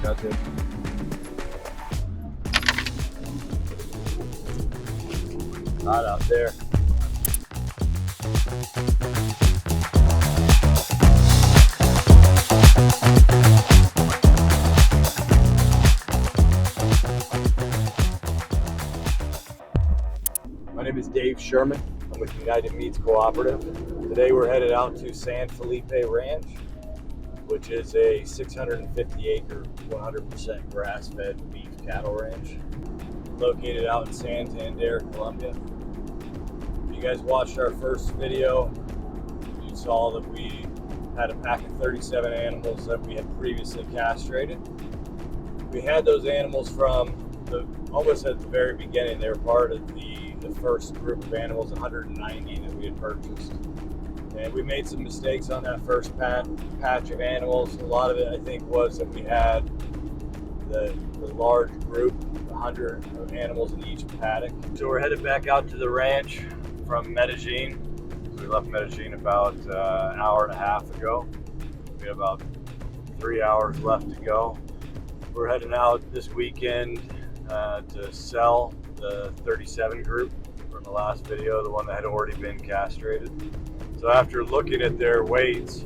out there. Hot out there. My name is Dave Sherman. I'm with United Meats Cooperative. Today we're headed out to San Felipe Ranch, which is a 650 acre, 100% grass-fed beef cattle ranch located out in Santander, Colombia. If you guys watched our first video, you saw that we had a pack of 37 animals that we had previously castrated. We had those animals from almost at the very beginning. They were part of the first group of animals, 190 that we had purchased. And we made some mistakes on that first patch of animals. A lot of it, I think, was that we had the large group, 100 animals in each paddock. So we're headed back out to the ranch from Medellin. So we left Medellin about an hour and a half ago. We have about 3 hours left to go. We're heading out this weekend to sell the 37 group from the last video, the one that had already been castrated. So after looking at their weights,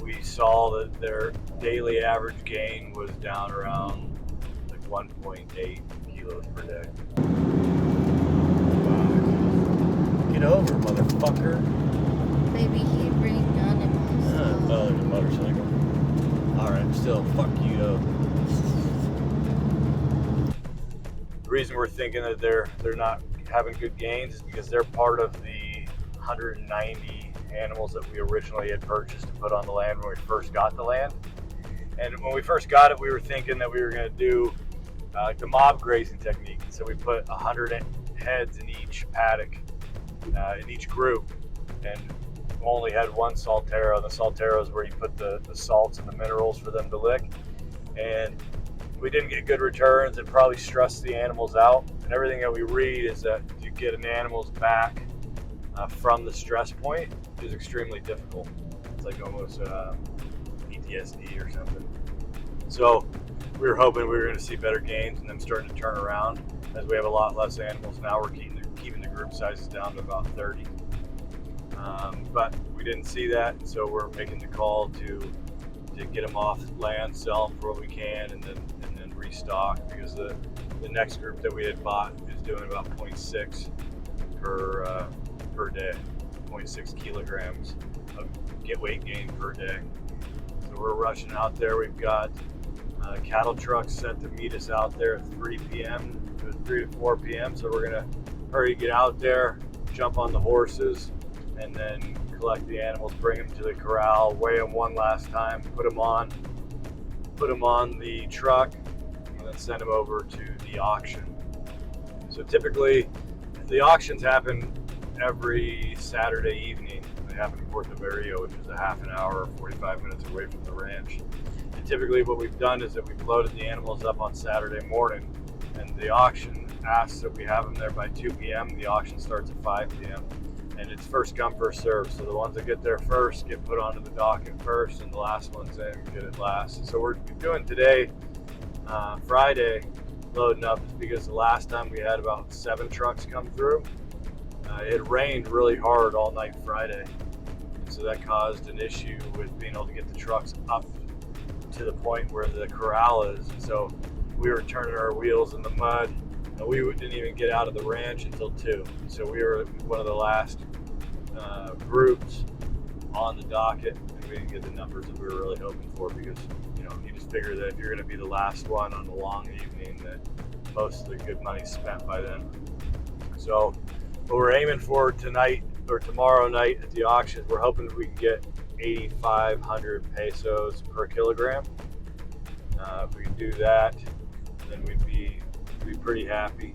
we saw that their daily average gain was down around like 1.8 kilos per day. Get over, motherfucker. Baby, he ring on him. Oh, there's a motorcycle. Alright, still, fuck you though. The reason we're thinking that they're not having good gains is because they're part of the 190 animals that we originally had purchased to put on the land when we first got the land. And when we first got it, we were thinking that we were going to do the mob grazing technique. So we put 100 heads in each paddock, in each group, and only had one saltero. The saltero is where you put the salts and the minerals for them to lick. And we didn't get good returns. It probably stressed the animals out. And everything that we read is that to get an animal's back from the stress point is extremely difficult. It's like almost PTSD or something. So we were hoping we were going to see better gains and them starting to turn around. As we have a lot less animals now, we're keeping the group sizes down to about 30. But we didn't see that, and so we're making the call to get them off land, sell them for what we can, and then restock, because the next group that we had bought is doing about 0.6 per day, 0.6 kilograms of weight gain per day. So we're rushing out there. We've got cattle trucks set to meet us out there at 3 to 4 p.m. So we're gonna hurry to get out there, jump on the horses, and then collect the animals, bring them to the corral, weigh them one last time, put them on the truck, and then send them over to the auction. So typically the auctions happen every Saturday evening. They happen in Puerto Berrio, which is a half an hour or 45 minutes away from the ranch. And typically what we've done is that we've loaded the animals up on Saturday morning, and the auction asks that we have them there by 2 p.m. The auction starts at 5 p.m. and it's first come, first served. So the ones that get there first get put onto the docket first, and the last ones in get it last. So we're doing today, Friday, loading up, is because the last time we had about 7 trucks come through. It rained really hard all night Friday, so that caused an issue with being able to get the trucks up to the point where the corral is. So we were turning our wheels in the mud, and we didn't even get out of the ranch until 2. So we were one of the last groups on the docket, and we didn't get the numbers that we were really hoping for, because you just figure that if you're going to be the last one on the long evening, that most of the good money's spent by then. So what we're aiming for tonight or tomorrow night at the auction, we're hoping that we can get 8,500 pesos per kilogram. If we can do that, then we'd be pretty happy.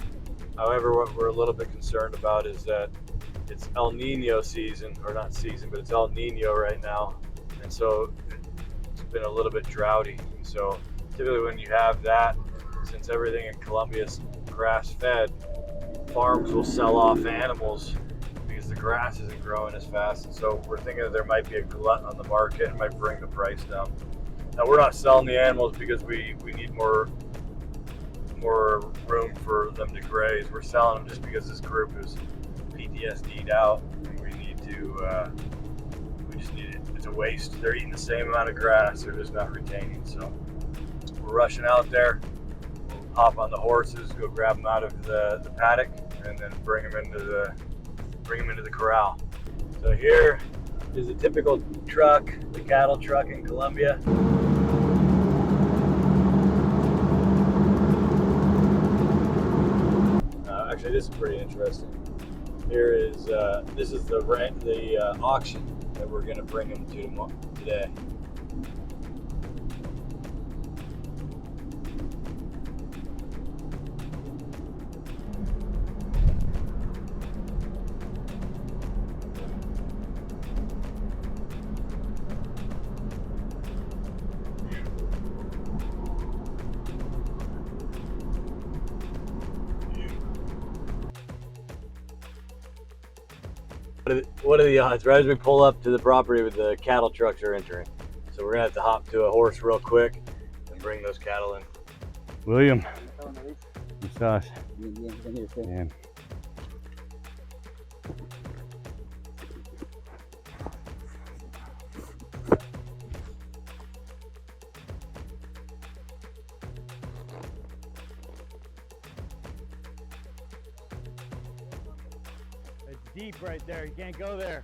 However, what we're a little bit concerned about is that it's El Nino season, or not season, but it's El Nino right now, and so it's been a little bit droughty. So typically when you have that, since everything in Colombia is grass-fed, farms will sell off animals because the grass isn't growing as fast. And so we're thinking that there might be a glut on the market and might bring the price down. Now we're not selling the animals because we need more room for them to graze. We're selling them just because this group is PTSD'd out, and we just need it. It's a waste. They're eating the same amount of grass, they're just not retaining. So we're rushing out there. We'll hop on the horses, go grab them out of the paddock, and then bring them into the corral. So here is a typical truck, the cattle truck in Colombia. Actually, this is pretty interesting. Here is this is the auction that we're going to bring them to today. What are the odds? Right as we pull up to the property, with the cattle trucks are entering. So we're gonna have to hop to a horse real quick and bring those cattle in. William, ¿cómo estás? Bien. It's deep right there. You can't go there.